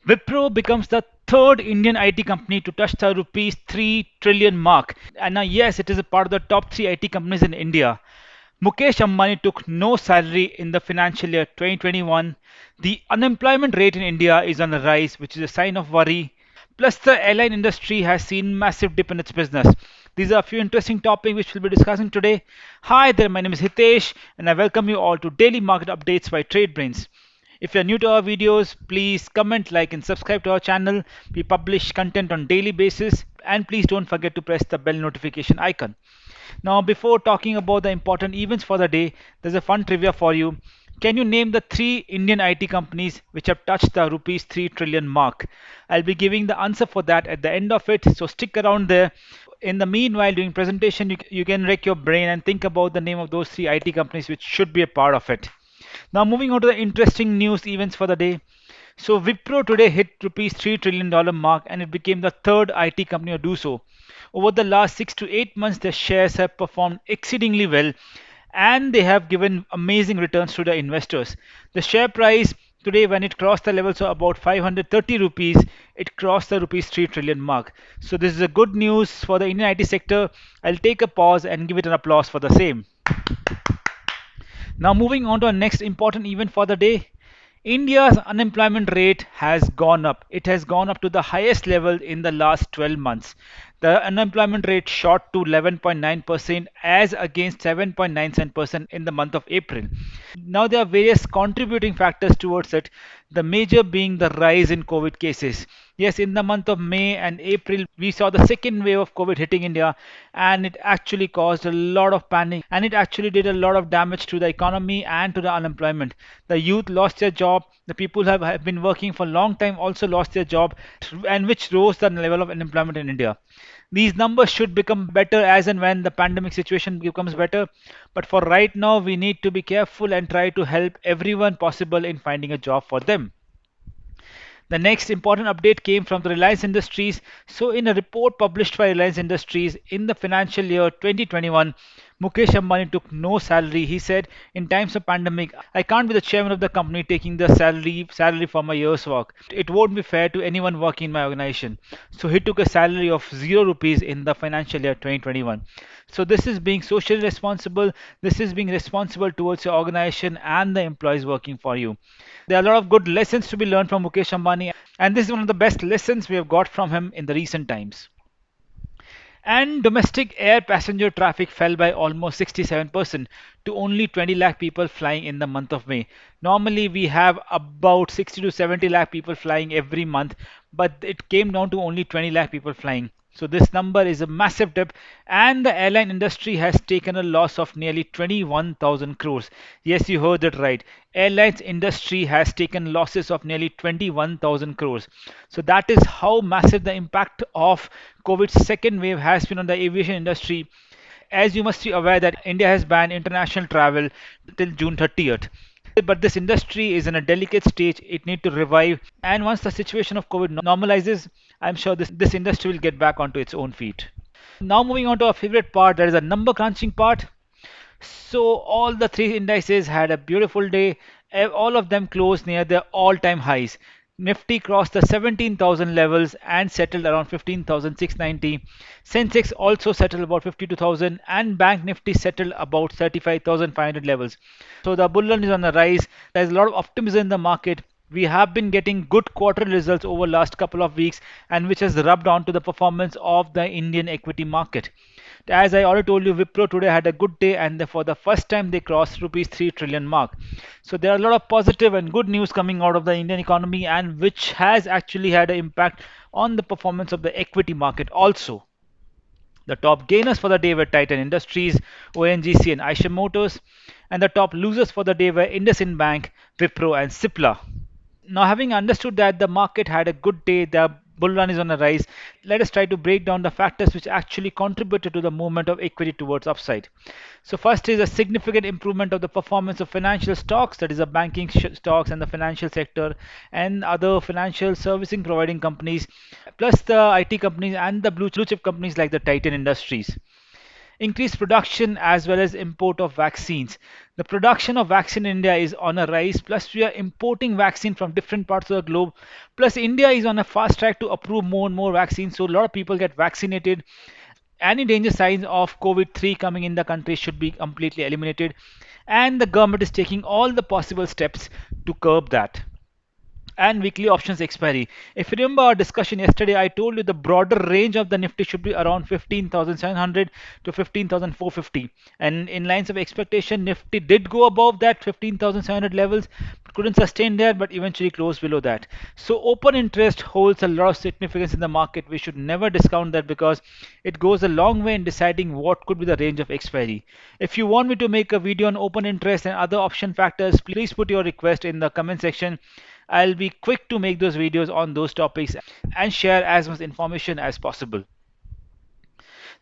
Wipro becomes the third Indian IT company to touch the rupees 3 trillion mark. And now, yes, it is a part of the top 3 IT companies in India. Mukesh Ambani took no salary in the financial year 2021. The unemployment rate in India is on the rise, which is a sign of worry. Plus, the airline industry has seen massive dip in its business. These are a few interesting topics which we'll be discussing today. Hi there, my name is Hitesh, and I welcome you all to Daily Market Updates by TradeBrains. If you're new to our videos, please comment, like, and subscribe to our channel. We publish content on daily basis, and please don't forget to press the bell notification icon. Now, before talking about the important events for the day, there's a fun trivia for you. Can you name the three Indian IT companies which have touched the rupees 3 trillion mark? I'll be giving the answer for that at the end of it, so stick around there. In the meanwhile, during presentation, you can wreck your brain and think about the name of those three IT companies which should be a part of it. Now, moving on to the interesting news events for the day. So Wipro today hit rupees 3 trillion dollar mark and it became the third IT company to do so. Over the last 6 to 8 months their shares have performed exceedingly well and they have given amazing returns to the investors. The share price today when it crossed the levels of about 530 rupees, it crossed the rupees 3 trillion mark. So this is a good news for the Indian IT sector. I'll take a pause and give it an applause for the same. Now, moving on to our next important event for the day. India's unemployment rate has gone up. It has gone up to the highest level in the last 12 months. The unemployment rate shot to 11.9% as against 7.97% in the month of April. Now, there are various contributing factors towards it, the major being the rise in COVID cases. Yes, in the month of May and April, we saw the second wave of COVID hitting India, and it actually caused a lot of panic and it actually did a lot of damage to the economy and to the unemployment. The youth lost their job, the people who have been working for a long time also lost their job, and which rose the level of unemployment in India. These numbers should become better as and when the pandemic situation becomes better, but for right now, we need to be careful and try to help everyone possible in finding a job for them. The next important update came from the Reliance Industries. So, in a report published by Reliance Industries in the financial year 2021, Mukesh Ambani took no salary. He said, "In times of pandemic, I can't be the chairman of the company taking the salary for my year's work. It won't be fair to anyone working in my organization." So he took a salary of 0 rupees in the financial year 2021. So this is being socially responsible. This is being responsible towards your organization and the employees working for you. There are a lot of good lessons to be learned from Mukesh Ambani, and this is one of the best lessons we have got from him in the recent times. And domestic air passenger traffic fell by almost 67% to only 20 lakh people flying in the month of May. Normally, we have about 60 to 70 lakh people flying every month, but it came down to only 20 lakh people flying. So, this number is a massive dip, and the airline industry has taken a loss of nearly 21,000 crores. Yes, you heard that right. Airlines industry has taken losses of nearly 21,000 crores. So that is how massive the impact of COVID's second wave has been on the aviation industry. As you must be aware that India has banned international travel till June 30th. But this industry is in a delicate stage. It needs to revive. And once the situation of COVID normalizes, I'm sure this industry will get back onto its own feet. Now moving on to our favorite part, that is the number crunching part. So all the three indices had a beautiful day. All of them closed near their all-time highs. Nifty crossed the 17,000 levels and settled around 15,690. Sensex also settled about 52,000 and Bank Nifty settled about 35,500 levels. So the bull run is on the rise. There's a lot of optimism in the market. We have been getting good quarter results over last couple of weeks and which has rubbed on to the performance of the Indian equity market. As I already told you, Wipro today had a good day and for the first time they crossed rupees 3 trillion mark. So there are a lot of positive and good news coming out of the Indian economy and which has actually had an impact on the performance of the equity market also. The top gainers for the day were Titan Industries, ONGC and Eicher Motors, and the top losers for the day were IndusInd Bank, Wipro and Cipla. Now, having understood that the market had a good day, the bull run is on a rise, let us try to break down the factors which actually contributed to the movement of equity towards upside. So, first is a significant improvement of the performance of financial stocks, that is, the banking stocks and the financial sector, and other financial servicing providing companies, plus the IT companies and the blue chip companies like the Titan Industries. increased production as well as import of vaccines. The production of vaccine in India is on a rise, plus we are importing vaccine from different parts of the globe. Plus, India is on a fast track to approve more and more vaccines, so a lot of people get vaccinated. Any danger signs of COVID-3 coming in the country should be completely eliminated, and the government is taking all the possible steps to curb that. And weekly options expiry. If you remember our discussion yesterday, I told you the broader range of the Nifty should be around 15,700 to 15,450. And in lines of expectation, Nifty did go above that 15,700 levels, but couldn't sustain there, but eventually closed below that. So open interest holds a lot of significance in the market. We should never discount that because it goes a long way in deciding what could be the range of expiry. If you want me to make a video on open interest and other option factors, please put your request in the comment section. I'll be quick to make those videos on those topics and share as much information as possible.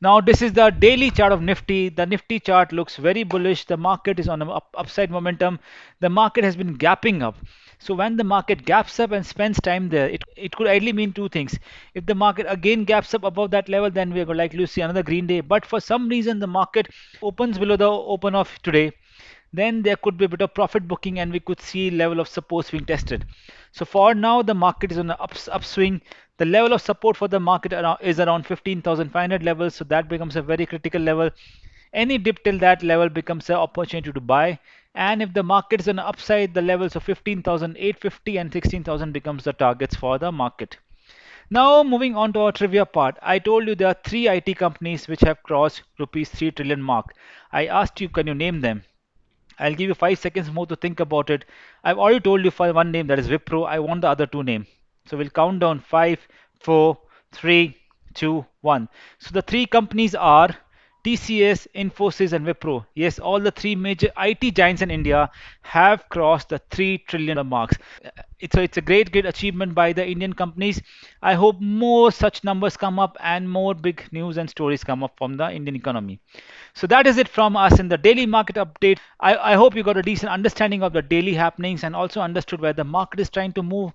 Now, this is the daily chart of Nifty. The Nifty chart looks very bullish. The market is on an upside momentum. The market has been gapping up. So when the market gaps up and spends time there, it could ideally mean two things. If the market again gaps up above that level, then we are likely to see another green day. But for some reason, the market opens below the open of today, then there could be a bit of profit booking and we could see level of support being tested. So for now, the market is on an upswing. The level of support for the market is around 15,500 levels, so that becomes a very critical level. Any dip till that level becomes an opportunity to buy. And if the market is on the upside, the levels of 15,850 and 16,000 becomes the targets for the market. Now moving on to our trivia part, I told you there are three IT companies which have crossed rupees 3 trillion mark. I asked you, can you name them? I'll give you 5 seconds more to think about it. I've already told you for one name, that is Wipro. I want the other two name. So we'll count down 5, 4, 3, 2, 1. So the three companies are TCS, Infosys, and Wipro. Yes, all the three major IT giants in India have crossed the 3 trillion marks. It's a great achievement by the Indian companies. I hope more such numbers come up and more big news and stories come up from the Indian economy. So that is it from us in the daily market update. I hope you got a decent understanding of the daily happenings and also understood where the market is trying to move.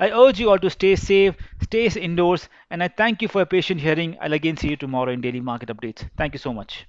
I urge you all to stay safe, stay indoors, and I thank you for your patient hearing. I'll again see you tomorrow in daily market updates. Thank you so much.